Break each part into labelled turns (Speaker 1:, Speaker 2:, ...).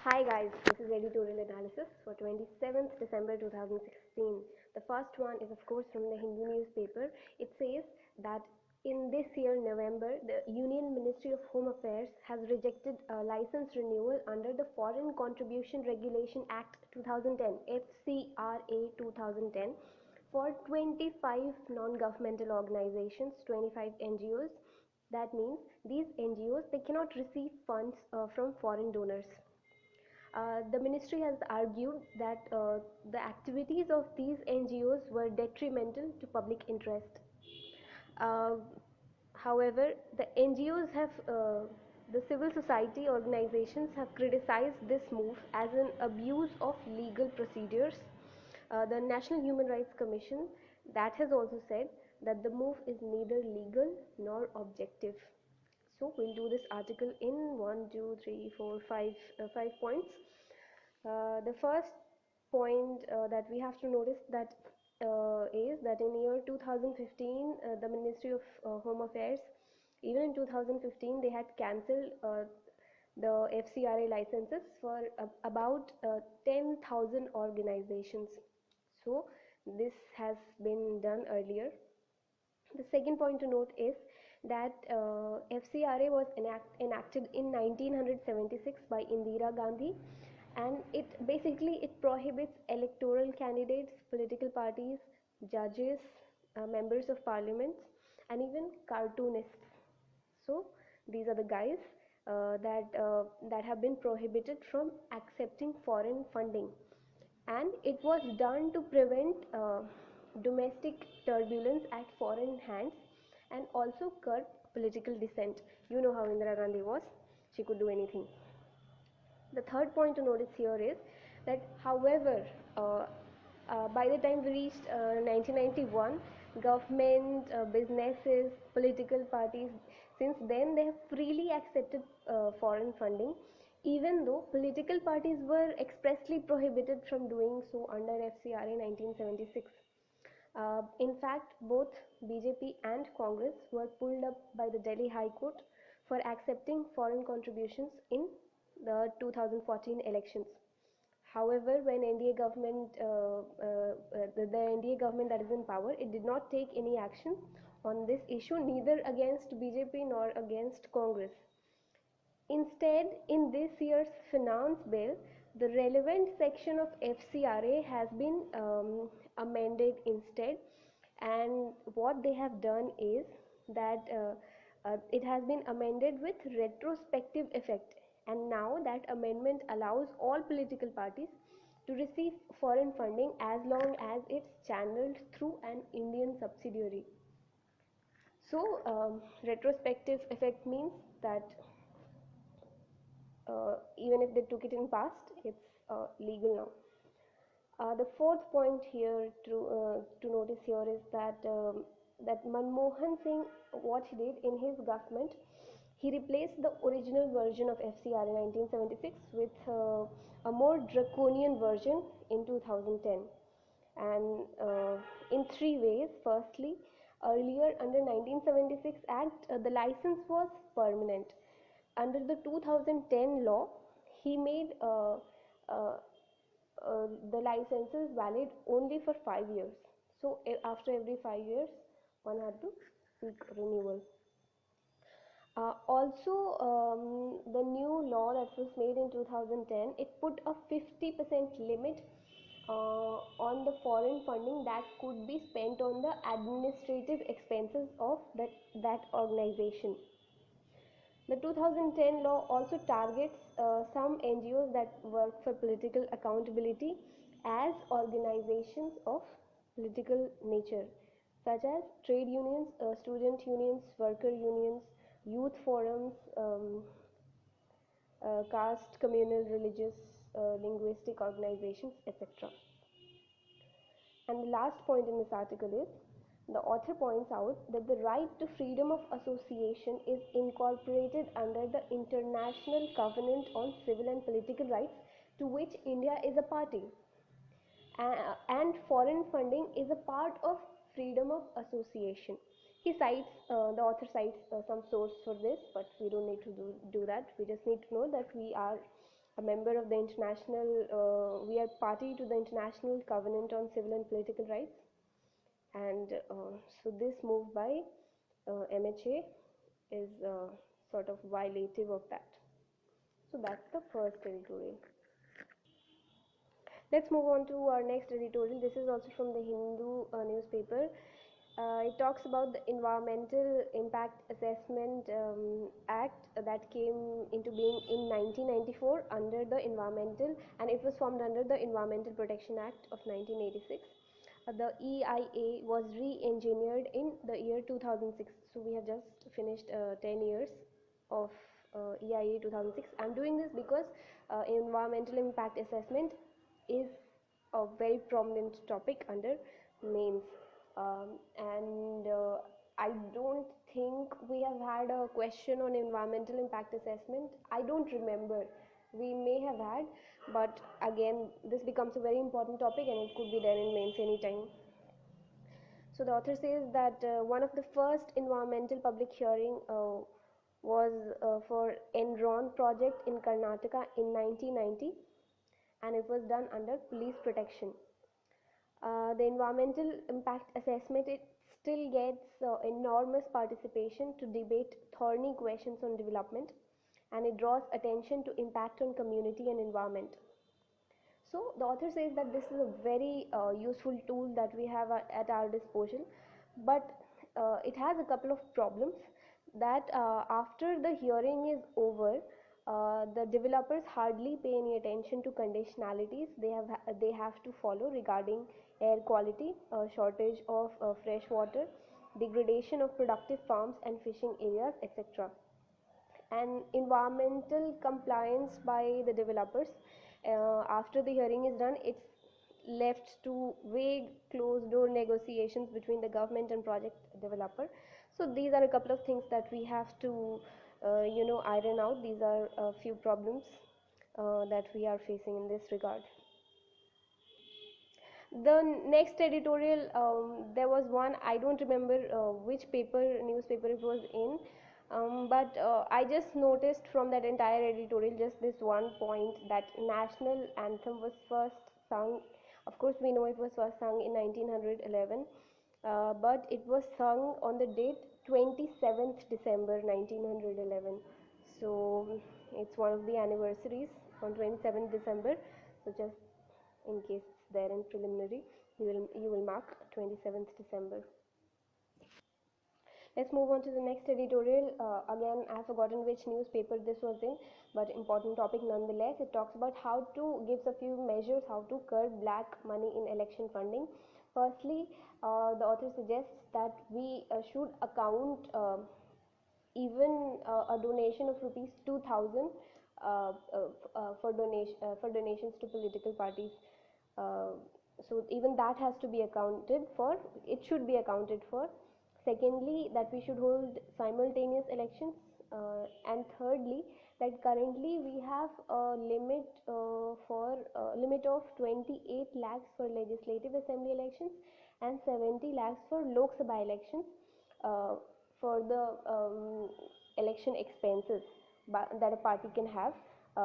Speaker 1: Hi guys, this is editorial analysis for 27th December 2016. The first one is of course from the Hindu newspaper. It says that in this year November, the Union Ministry of Home Affairs has rejected a license renewal under the Foreign Contribution Regulation Act 2010, FCRA 2010, for 25 non-governmental organizations, 25 NGOs. That means these NGOs, they cannot receive funds from foreign donors. The ministry has argued that the activities of these NGOs were detrimental to public interest. Uh, However, the NGOs have, the civil society organizations have criticized this move as an abuse of legal procedures. The National Human Rights Commission that has also said that the move is neither legal nor objective. So we'll do this article in 5 points. The first point that we have to notice that is that in year 2015 the Ministry of Home Affairs, even in 2015 they had cancelled the FCRA licenses for about 10,000 organizations. So this has been done earlier. The second point to note is that FCRA was enacted in 1976 by Indira Gandhi, and it prohibits electoral candidates, political parties, judges, members of parliament, and even cartoonists. So these are the guys that have been prohibited from accepting foreign funding, and it was done to prevent domestic turbulence at foreign hands and also curb political dissent. You know how Indira Gandhi was; she could do anything. The third point to notice here is that, however, by the time we reached 1991, government, businesses, political parties, since then they have freely accepted foreign funding, even though political parties were expressly prohibited from doing so under FCRA 1976. In fact, both BJP and Congress were pulled up by the Delhi High Court for accepting foreign contributions in the 2014 elections. However, when NDA government, the NDA government that is in power, it did not take any action on this issue, neither against BJP nor against Congress. Instead, in this year's finance bill, the relevant section of FCRA has been amended instead, and what they have done is that it has been amended with retrospective effect, and now that amendment allows all political parties to receive foreign funding as long as it's channeled through an Indian subsidiary. So retrospective effect means that even if they took it in past, it's legal now. The fourth point here to notice here is that Manmohan Singh, what he did in his government, he replaced the original version of FCRA 1976 with a more draconian version in 2010, and in three ways. Firstly, earlier under 1976 Act, the license was permanent. Under the 2010 law, he made the licenses valid only for 5 years. So after every 5 years, one had to seek renewal. Also, the new law that was made in 2010, it put a 50% limit on the foreign funding that could be spent on the administrative expenses of that organization. The 2010 law also targets some NGOs that work for political accountability as organizations of political nature, such as trade unions, student unions, worker unions, youth forums, caste, communal, religious, linguistic organizations, etc. And the last point in this article is, the author points out that the right to freedom of association is incorporated under the International Covenant on Civil and Political Rights, to which India is a party. And foreign funding is a part of freedom of association. The author cites some source for this, but we don't need to do that. We just need to know that we are a member of the international, we are party to the International Covenant on Civil and Political Rights, and so this move by MHA is sort of violative of that. So that's the first editorial. Let's move on to our next editorial. This is also from the Hindu newspaper. It talks about the Environmental Impact Assessment Act that came into being in 1994 under the Environmental, and it was formed under the Environmental Protection Act of 1986. The EIA was re-engineered in the year 2006. So we have just finished 10 years of EIA 2006. I'm doing this because environmental impact assessment is a very prominent topic under mains, and I don't think we have had a question on environmental impact assessment. I don't remember. We may have had, but again, this becomes a very important topic and it could be there in mains anytime. So the author says that one of the first environmental public hearing was for Enron project in Karnataka in 1990, and it was done under police protection. The environmental impact assessment, it still gets enormous participation to debate thorny questions on development, and it draws attention to impact on community and environment. So the author says that this is a very useful tool that we have at our disposal, but it has a couple of problems that after the hearing is over, the developers hardly pay any attention to conditionalities they have to follow regarding air quality, shortage of fresh water, degradation of productive farms and fishing areas, etc. And environmental compliance by the developers, after the hearing is done, it's left to vague closed door negotiations between the government and project developer. So these are a couple of things that we have to iron out. These are a few problems that we are facing in this regard. The next editorial, there was one, I don't remember which newspaper it was in, but I just noticed from that entire editorial just this one point, that national anthem was first sung. Of course we know it was first sung in 1911, but it was sung on the date 27th December 1911. So it's one of the anniversaries on 27th December. So just in case it's there in preliminary, you will mark 27th December. Let's move on to the next editorial. Again, I have forgotten which newspaper this was in, but important topic nonetheless. It talks about how to, gives a few measures how to curb black money in election funding. Firstly, the author suggests that we should account even a donation of rupees 2000 for donations to political parties. So even that has to be accounted for. It should be accounted for. Secondly, that we should hold simultaneous elections, and thirdly, that currently we have a limit limit of 28 lakhs for legislative assembly elections and 70 lakhs for Lok Sabha elections, for the election expenses that a party can have,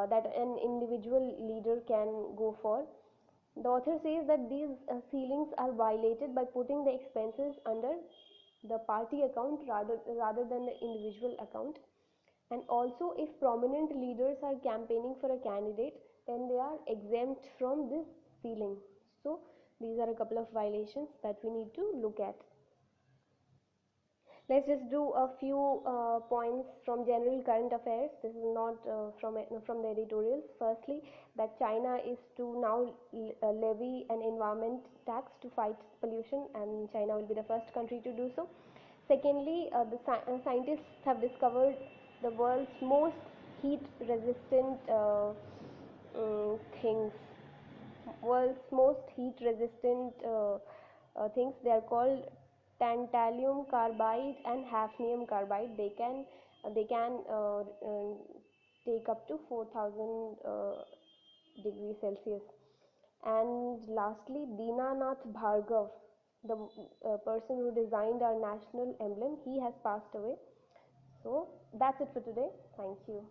Speaker 1: that an individual leader can go for. The author says that these ceilings are violated by putting the expenses under the party account rather than the individual account. And also, if prominent leaders are campaigning for a candidate, then they are exempt from this ceiling. So these are a couple of violations that we need to look at. Let's just do a few points from general current affairs. This is not from the editorials. Firstly, that China is to now levy an environment tax to fight pollution, and China will be the first country to do so. Secondly, the scientists have discovered the world's most heat resistant things. World's most heat resistant things. They are called tantalum carbide and hafnium carbide. They can take up to 4000 degrees Celsius. And lastly, Dinanath Bhargav, the person who designed our national emblem, he has passed away. So that's it for today. Thank you.